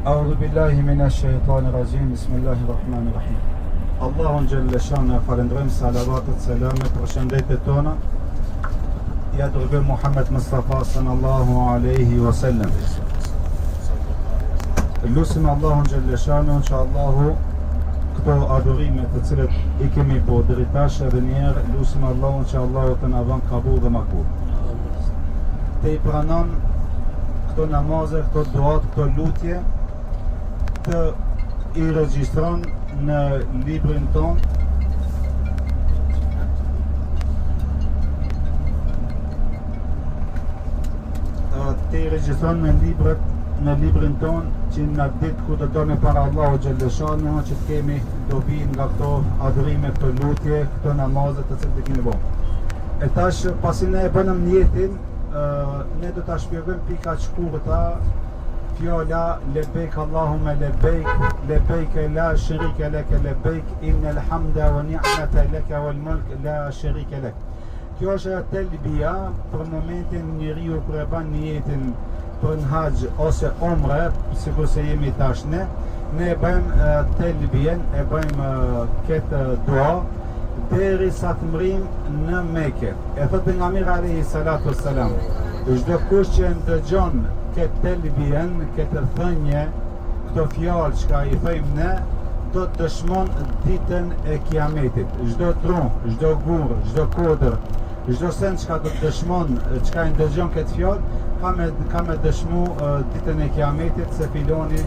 أعوذ بالله من الشيطان الرجيم بسم الله الرحمن الرحيم Allahun Gjelle Shane falendrojmë, salavatet, selamet, përshëndetjet tona ja dërgojmë Muhammed Mustafa sallallahu alaihi wasallam. Lusim Allahun Gjelle Shane që Allahu këto adhurime të cilët I kemi po deri tash edhe njerë, lusim Allahun që Allahu të na bën kabul dhe makbul. Të I pranon këto namaze, këto duat, këto lutje, të I regjistron në librin ton të I regjistron në librin ton që në ditë ku të doni para Allahu Gjelle Shane që të kemi dobi nga këto adhurime, këto lutje, këto namazet të cilët të kemi bërë. E tash pasi ne e bënëm njetin, ne do ta shpjegojmë pika të shkurta fjala lebejk Allahume lebejk, lebejk la sharika lek, lebejk innel hamda wa ni'mata leka wal mulk la sharika lek. Kjo është ajo telbia për momentin njeriu kur e bën niyetin për në haxh ose umre, sikur se jemi tash ne e bëjmë telbien, e bëjmë këtë dua derisa të mrim në Mekë. E thot pejgamberi alayhi salatu wassalam, çdo kush që ndëgjon këtë telbien, këtë thënje, këto fjalë që I thëjmë ne, do të dëshmon ditën e kiametit. Çdo tron, çdo gur, çdo kodër, çdo sen që do të dëshmon, që I ndëgjon këtë fjalë, ka me dëshmu ditën e kiametit se filoni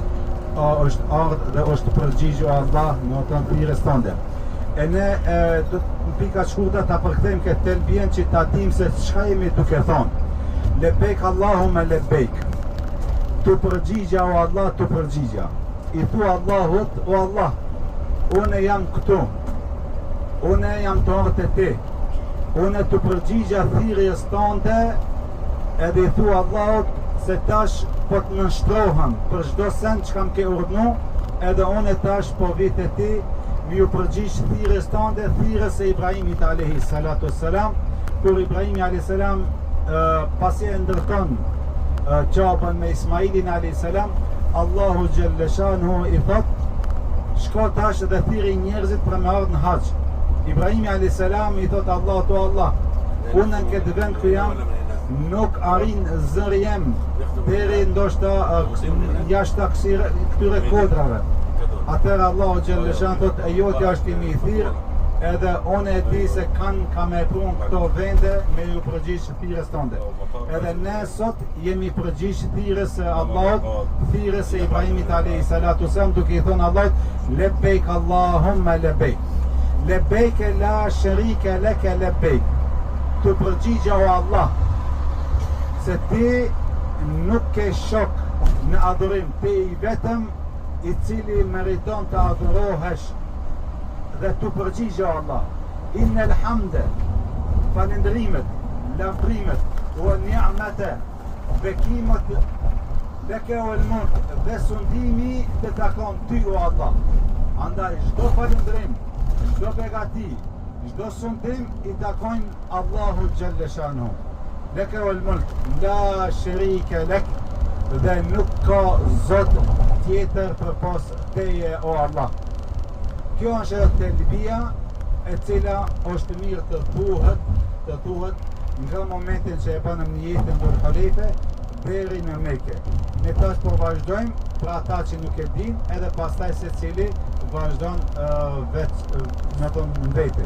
është ardhë dhe është përgjigju Allah në të thirrjes tënde. E ne do të pika shkurta ta përkthejmë këtë telbien që ta dim se çka jemi duke thonë. Lebejk Allahume lebejk. Tu përgjigja o Allah, tu përgjigja. I thu Allahut, o Allah, une jam këtu, une jam të ardhë të ti, une tu përgjigja thirrjes tënde, edhe I thu Allahut se tash po të nështrohem për çdo sen që kam ke urdhnu, edhe une tash po vit e ti, mi ju përgjigj thirrjes tënde, thirrjes e Ibrahimit alayhi salatu wassalam, kur Ibrahimi alayhi salam pasi e ndërton qabën me Ismailin a.s. Allahu Gjelle Shane I thot shko tash dhe thiri njerëzit për me ardhë në haxh. Ibrahimi a.s. I thot Allah to Allah, unë në këtë vend ku jam nuk arrin zëri jem deri ndoshta jashta këtyre kodrave. Atëherë Allahu Gjelle Shane thot e jotja është I thirr, edhe unë e di se ka me prun këto vende me ju përgjigj thirrjes tënde. Edhe ne sot jemi përgjigj thirrjes së Allahut, thirrjes së Ibrahimit alayhi salatu wasalam, duke I thonë Allahut lebejk Allahumme lebejk. Lebejk la sharika lek lebejk. Tu përgjigja o Allah se ti nuk ke shok në adhurim, ti I vetëm I cili meriton të adhurohesh. Dhe tu përgjigja Allah innel hamde, falendrimet, lavdrimet, o ni'mete, bekimet, leke o elmon, dhe sundimi të takon ty o Allah. Andaj çdo falendrim, çdo begati, çdo sundim I takojnë Allahu Gjelle Shane. Leke o elmon, la sharika lek, dhe nuk ka zot tjetër përpos teje o Allah. Kjo është telbia e cila është mirë të thuhet nga momentin që e bënëm niyetin për halife deri në Mekë. Ne tash po vazhdojmë për ata që nuk e din, edhe pastaj secili vazhdon vetë në tonë vete.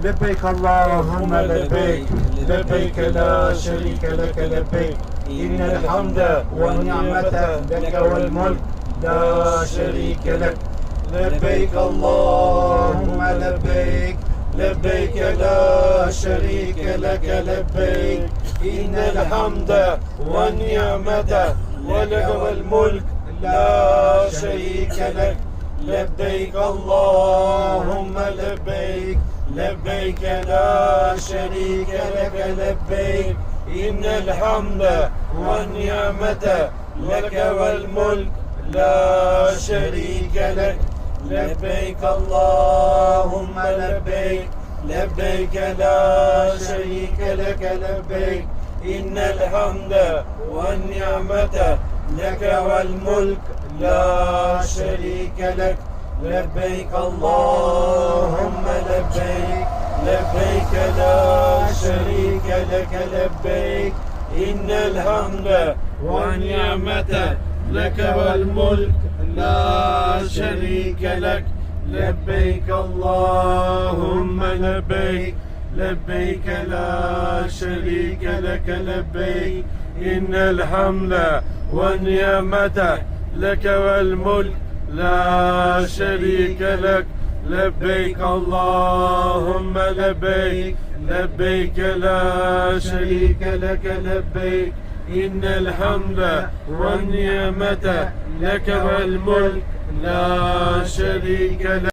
Lebejk Allahume lebejk, lebejk la sharika lek lebejk, innel hamda wa ni'mata leka wal mulk la sharika lek. لبيك اللهم لبيك لبيك لا شريك لك لبيك إن الحمد والنعمة ولك والملك لا شريك لك لبيك اللهم لبيك لبيك لا شريك لك لبيك إن الحمد والنعمة لك والملك لا شريك لك لبيك اللهم لبيك لبيك لا شريك لك لبيك إن الحمد والنعمة لك والملك لا شريك لك لبيك اللهم لبيك لبيك لا شريك لك لبيك إن الحمد والنعمة لك والملك لا شريك لك لبيك اللهم لبيك لبيك لا شريك لك لبيك إن الحمد والنعمة لك والملك لا شريك لك لبيك اللهم لبيك لبيك لا شريك لك لبيك إن الحمد والنعمة لك والملك لا شريك